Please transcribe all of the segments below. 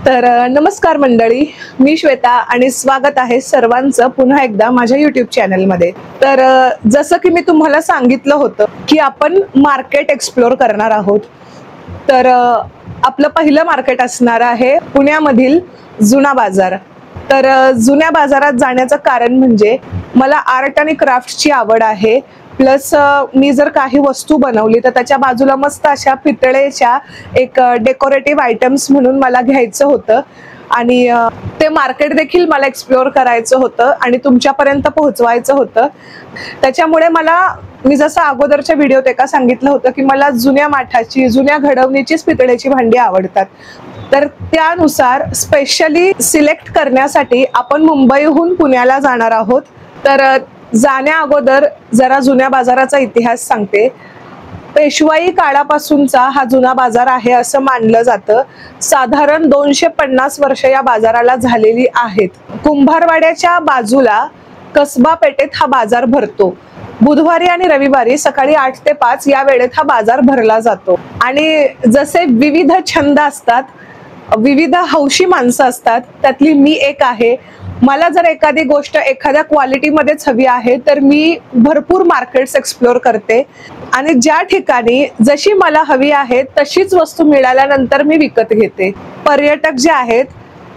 तर नमस्कार मंडळी, मी श्वेता आणि स्वागत आहे सर्वांचं पुन्हा एकदा माझ्या YouTube चॅनलमध्ये। तर जसं की मी तुम्हाला सांगितलं होतं की आपण मार्केट एक्सप्लोर करणार आहोत। तर आपलं पहिलं मार्केट असणार आहे पुण्यामधील जुना बाजार। तर जुन्या बाजारात जाण्याचं कारण म्हणजे मला आर्ट आणि क्राफ्टची आवड आहे, प्लस मी जर काही वस्तू बनवली तर त्याच्या बाजूला मस्त अशा पितळेच्या एक डेकोरेटिव्ह आयटम्स म्हणून मला घ्यायचं होतं आणि ते मार्केट देखील मला एक्सप्लोर करायचं होतं आणि तुमच्यापर्यंत पोहोचवायचं होतं। त्याच्यामुळे मी जसं अगोदरच्या व्हिडिओत एका सांगितलं होतं की मला जुन्या माठाची, जुन्या घडवणीचीच पितळेची भांडी आवडतात। तर त्यानुसार स्पेशली सिलेक्ट करण्यासाठी आपण मुंबईहून पुण्याला जाणार आहोत। तर जाण्या अगोदर जरा जुन्या बाजाराचा इतिहास सांगते। पेशवाई काळापासूनचा हा जुना बाजार आहे असं मानलं जातं। साधारण 250 वर्ष या बाजाराला झालेली आहेत। कुंभारवाड्याच्या बाजूला कसबा पेठेत हा बाजार भरतो। बुधवारी आणि रविवारी सकाळी 8 ते 5 या वेळेत हा बाजार भरला जातो। आणि जसे विविध छंद असतात, विविध हौशी माणसं असतात, त्यातली मी एक आहे। मला जर एखादी गोष्ट एखाद्या क्वालिटीमध्येच हवी आहे तर मी भरपूर मार्केट्स एक्सप्लोर करते आणि ज्या ठिकाणी जशी मला हवी आहे तशीच वस्तू मिळाल्यानंतर मी विकत घेते। पर्यटक जे आहेत,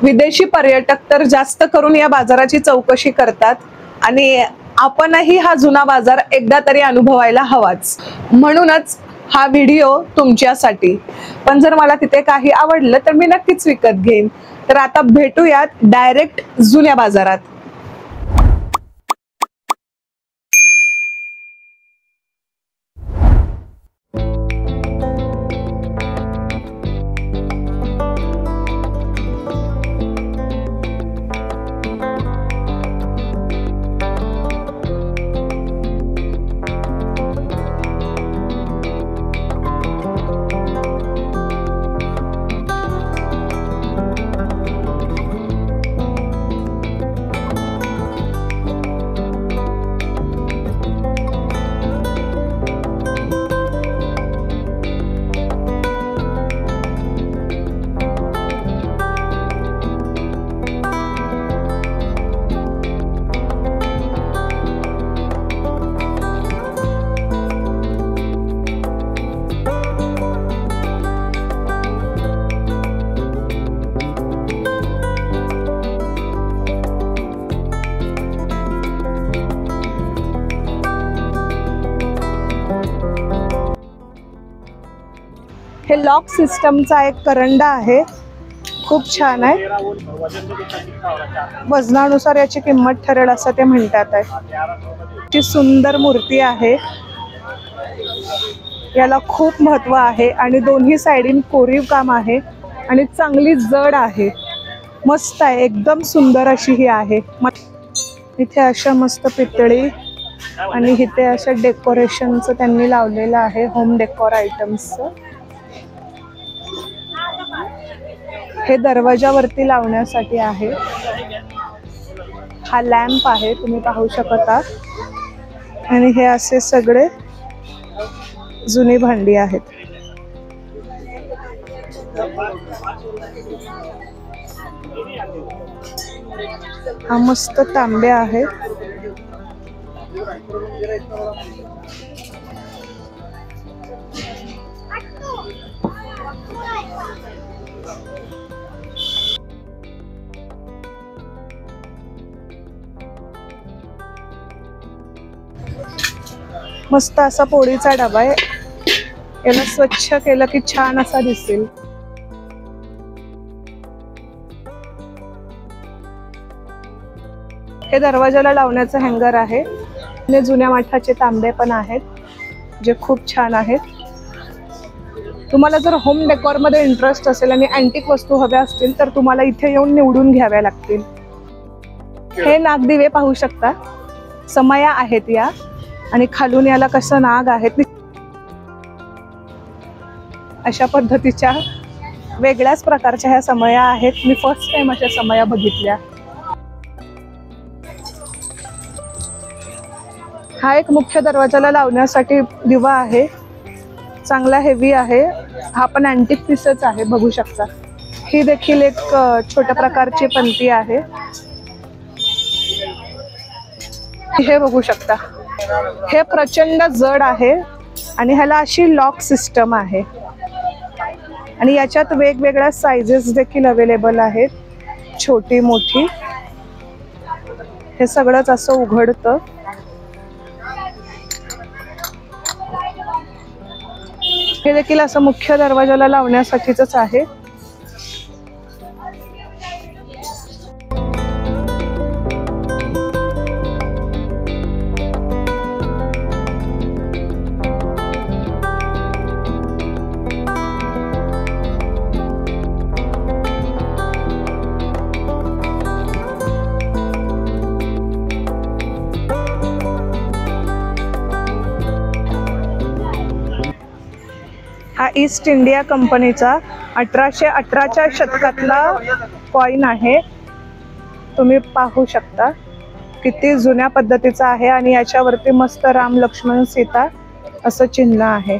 विदेशी पर्यटक तर जास्त करून या बाजाराची चौकशी करतात आणि आपणही हा जुना बाजार एकदा तरी अनुभवायला हवाच। म्हणूनच हा व्हिडिओ तुमच्यासाठी। पण जर मला तिथे काही आवडलं तर मी नक्कीच विकत घेईन। तर आता भेटूयात डायरेक्ट जुन्या बाजारात। हे लॉक सिस्टमचा एक करंडा आहे, खूप छान आहे। वजनानुसार याची किंमत ठरेल असं ते म्हणतात आहे। ती सुंदर मूर्ती आहे, याला खूप महत्त्व आहे आणि दोन्ही साइडीन कोरीव काम आहे आणि चांगली जड आहे। मस्त आहे, एकदम सुंदर अशी ही आहे। इथे अशा मस्त पितळी आणि इथे अशा डेकोरेशनचं त्यांनी लावलेलं आहे, होम डेकोर आयटम्सचं। हे दरवाजावरती लावण्यासाठी आहे। हा लॅम्प आहे, तुम्ही पाहू शकता। आणि हे असे सगळे जुनी भांडी आहेत। हा मस्त तांबे आहे। मस्त असा पोळीचा डबा आहे, याला स्वच्छ केलं की छान असा दिसेल। हे दरवाजाला लावण्याचं हँगर आहे आणि जुन्या माठाचे तांबे पण आहेत जे खूप छान आहेत। तुम्हाला जर होम डेकोर मध्ये इंटरेस्ट असेल आणि अँटिक वस्तू हव्या असतील तर तुम्हाला इथे येऊन निवडून घ्याव्या लागतील। हे नागदिवे पाहू शकता, समया आहेत या आणि खालून याला कसं नाग आहेत। अशा पद्धतीच्या वेगळ्याच प्रकारच्या ह्या समया आहेत। मी फर्स्ट टाइम अशा समया बघितल्या। हा एक मुख्य दरवाजाला लावण्यासाठी दिवा आहे, चांगला हेवी आहे। हा पण अँटिक पीसच आहे, बघू शकता। ही देखील एक छोट्या प्रकारची पंती आहे. हे बघू शकता, हे प्रचंड जड आहे आणि ह्याला अशी लॉक सिस्टम आहे आणि याच्यात वेगवेगळ्या साइजेस देखील अवेलेबल आहेत, छोटी मोठी. हे सगळंच असं उघडतं. हे देखील असं मुख्य दरवाजाला लावण्यासाठीच आहे. हा ईस्ट इंडिया कंपनीचा 1818च्या शतकातला कॉइन आहे. तुम्ही पाहू शकता किती जुन्या पद्धतीचा आहे आणि याच्यावरती मस्त राम लक्ष्मण सीता असं चिन्ह आहे.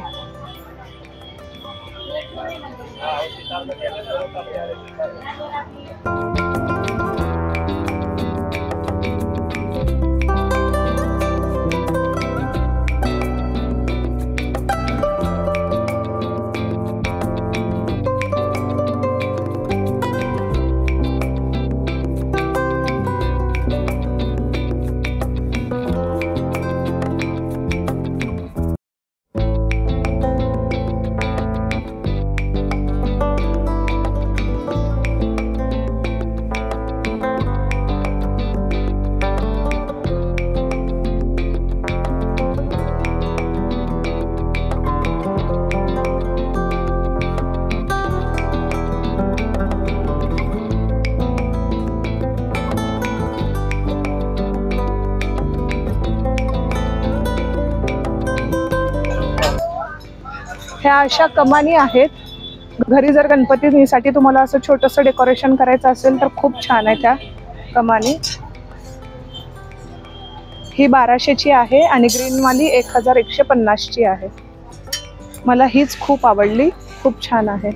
ह्या अशा कमानी आहेत. घरी जर गणपतीसाठी तुम्हाला असं छोटंसं डेकोरेशन करायचं असेल तर खूप छान आहे त्या कमानी. ही 1200ची आहे आणि ग्रीनवाली 1150ची आहे. मला हीच खूप आवडली, खूप छान आहे.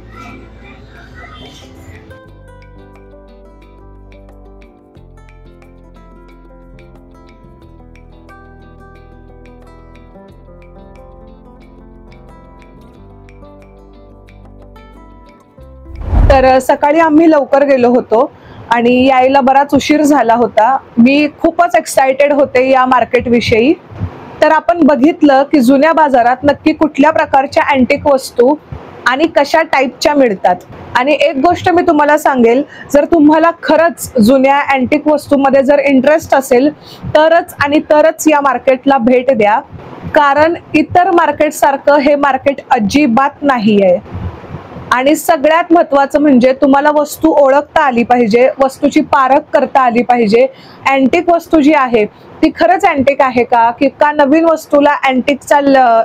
तर सकाळी आम्ही लवकर गेलो होतो आणि यायला बराच उशीर झाला होता. मी खूपच एक्साइटेड होते या मार्केट विषयी. तर आपण बघितलं की जुन्या बाजारात नक्की कुठल्या प्रकारच्या अँटिक वस्तू आणि कशा टाईपच्या मिळतात. आणि एक गोष्ट मी तुम्हाला सांगेल, जर तुम्हाला खरंच जुन्या अँटिक वस्तूमध्ये जर इंटरेस्ट असेल तरच या मार्केटला भेट द्या, कारण इतर मार्केट सारखं हे मार्केट अजिबात नाही आहे. आणि सगळ्यात महत्त्वाचं म्हणजे तुम्हाला वस्तू ओळखता आली पाहिजे, वस्तूची पारख करता आली पाहिजे. अँटिक वस्तू जी आहे ती खरंच अँटिक आहे का नवीन वस्तूला अँटिकचा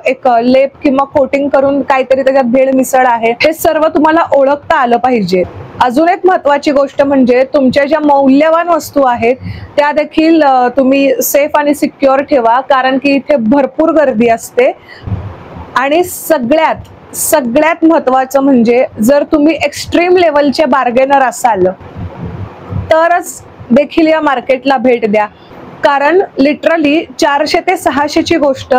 एक लेप किंवा कोटिंग करून काहीतरी त्याच्यात भेळ मिसळ आहे, हे सर्व तुम्हाला ओळखता आलं पाहिजे. अजून एक महत्त्वाची गोष्ट म्हणजे तुमच्या ज्या मौल्यवान वस्तू आहेत त्या देखील तुम्ही सेफ आणि सिक्युअर ठेवा, कारण की इथे भरपूर गर्दी असते. आणि सगळ्यात महत्त्वाचं म्हणजे जर तुम्ही एक्स्ट्रीम लेवलचे बार्गेनर असाल तरच देखील या मार्केटला भेट द्या, कारण लिटरली 400 ते 600 ची गोष्ट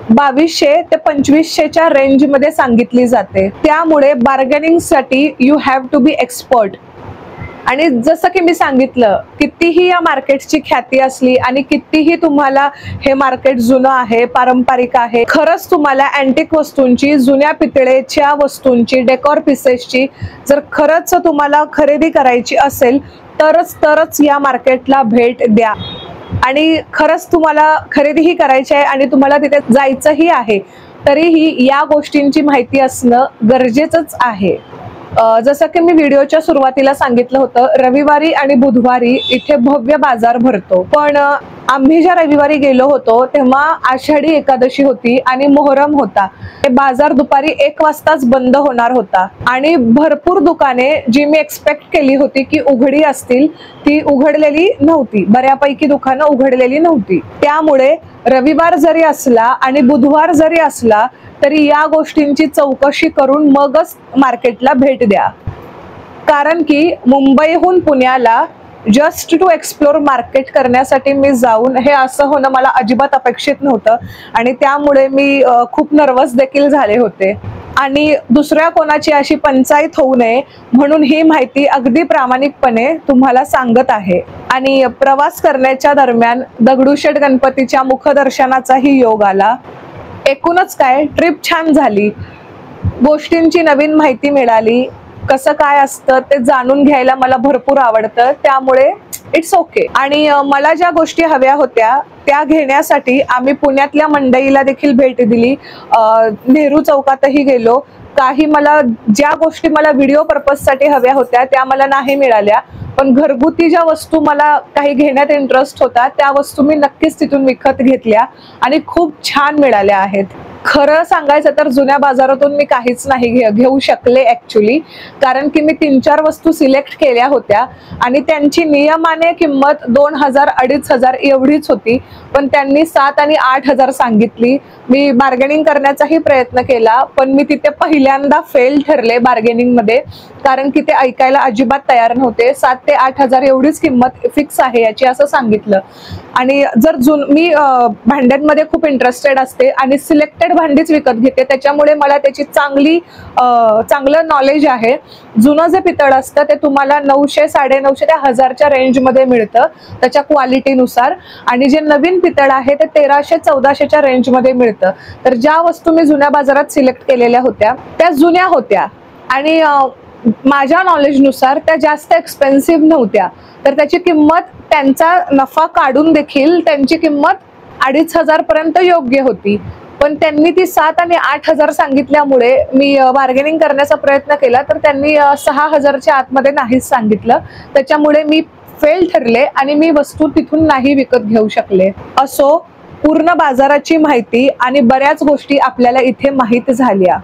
2200 ते 2500च्या रेंज मध्ये सांगितली जाते. त्यामुळे बार्गेनिंग साठी you have to be expert. आणि जसं की मी सांगितलं, कितीही या मार्केटची ख्याती असली आणि कितीही तुम्हाला हे मार्केट जुनं आहे, पारंपरिक आहे, खरंच तुम्हाला अँटिक वस्तूंची, जुन्या पितळेच्या वस्तूंची, डेकोर पीसेसची जर खरंच तुम्हाला खरेदी करायची असेल तरच या मार्केटला भेट द्या. आणि खरंच तुम्हाला खरेदीही करायची आहे आणि तुम्हाला तिथे जायचंही आहे, तरीही या गोष्टींची माहिती असणं गरजेचंच आहे. जसं की मी व्हिडिओच्या सुरुवातीला सांगितलं होतं, रविवारी आणि बुधवारी इथे भव्य बाजार भरतो. पण आम्ही ज्या रविवारी गेलो होतो तेव्हा आषाढी एकादशी होती आणि मोहरम होता. हे बाजार दुपारी 1 वाजताच बंद होणार होता आणि भरपूर दुकाने जी मी एक्सपेक्ट केली होती की उघडी असतील ती उघडलेली नव्हती. बऱ्यापैकी दुकानं उघडलेली नव्हती. त्यामुळे रविवार जरी असला आणि बुधवार जरी असला तरी या गोष्टींची चौकशी करून मगच मार्केटला भेट द्या, कारण की मुंबईहून पुण्याला जस्ट टू एक्सप्लोर मार्केट करण्यासाठी मी जाऊन हे असं होणं मला अजिबात अपेक्षित नव्हतं आणि त्यामुळे मी खूप नर्वस देखील झाले होते आणि दुसऱ्या कोणाची अशी पंचायत होऊ नये म्हणून ही माहिती अगदी प्रामाणिकपणे तुम्हाला सांगत आहे। आणि प्रवास करण्याच्या दरम्यान दगडूशेठ गणपतीच्या मुखदर्शनाचाही योग आला। एकूणच काय ट्रिप छान झाली, गोष्टींची नवीन माहिती मिळाली, कसं काय असतं ते जाणून घ्यायला मला भरपूर आवडतं, त्यामुळे इट्स ओके। आणि मला ज्या गोष्टी हव्या होत्या त्या घेण्यासाठी आम्ही पुण्यातल्या मंडईला देखील भेट दिली, नेहरू चौकातही गेलो। काही मला ज्या गोष्टी मला व्हिडिओ पर्पजसाठी हव्या होत्या त्या मला नाही मिळाल्या, पण घरगुती ज्या वस्तू मला काही घेण्यात इंटरेस्ट होता त्या वस्तू मी नक्कीच तिथून विकत घेतल्या आणि खूप छान मिळाल्या आहेत। खरं सांगायचं तर जुन्या बाजारातून मी काहीच नाही घेऊ शकले ऍक्च्युली, कारण की मी 3-4 वस्तू सिलेक्ट केल्या होत्या आणि त्यांची नियमाने किंमत 2000-2500 एवढीच होती, पण त्यांनी 7 आणि 8000 सांगितली। मी बार्गेनिंग करण्याचाही प्रयत्न केला, पण मी तिथे पहिल्यांदा फेल ठरले बार्गेनिंग मध्ये, कारण की ते ऐकायला अजिबात तयार नव्हते। 7 ते 8000 एवढीच किंमत फिक्स आहे याची असं सांगितलं। आणि जर मी भांड्यांमध्ये खूप इंटरेस्टेड असते आणि सिलेक्टेड भांडीच विकत घेते, त्याच्यामुळे मला त्याची चांगलं नॉलेज आहे। जुनं जे पितळ असतं ते तुम्हाला 900, 950 ते 1000च्या रेंज मध्ये मिळतं त्याच्या क्वालिटीनुसार, आणि जे नवीन पितळ आहे ते 1300, 1400च्या रेंज मध्ये मिळतं। तर ज्या वस्तू मी जुन्या बाजारात सिलेक्ट केलेल्या होत्या त्या जुन्या होत्या आणि माझ्या नॉलेजनुसार त्या जास्त एक्सपेन्सिव्ह नव्हत्या, तर त्याची किंमत त्यांचा नफा काढून देखील त्यांची किंमत 2500 पर्यंत योग्य होती। पण त्यांनी ती 7 आणि 8000 सांगितल्यामुळे मी बार्गेनिंग करण्याचा प्रयत्न केला, तर त्यांनी 6000च्या आतमध्ये नाहीच सांगितलं, त्याच्यामुळे मी फेल ठरले आणि मी वस्तू तिथून नाही विकत घेऊ शकले। असो, पूर्ण बाजाराची माहिती आणि बऱ्याच गोष्टी आपल्याला इथे माहित झाल्या।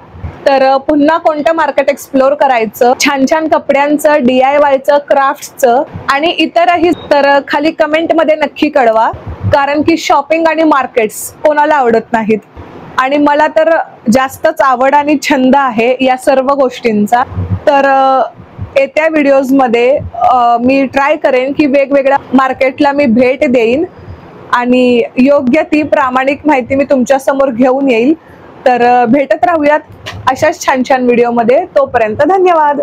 तर पुन्हा कोणतं मार्केट एक्सप्लोर करायचं, छान छान कपड्यांचं, DIYचं, क्राफ्टचं आणि इतरही, तर खाली कमेंट मध्ये नक्की कळवा, कारण की शॉपिंग आणि मार्केट्स कोणाला आवडत नाहीत आणि मला तर जास्तच आवड आणि छंद आहे या सर्व गोष्टींचा। तर येत्या व्हिडिओज मध्ये मी ट्राय करेन की वेगवेगळ्या मार्केटला मी भेट देईन आणि योग्य ती प्रामाणिक माहिती मी तुमच्या समोर घेऊन येईल। तर भेटत राहूयात अशाच छान छान व्हिडिओ मध्ये, तोपर्यंत धन्यवाद।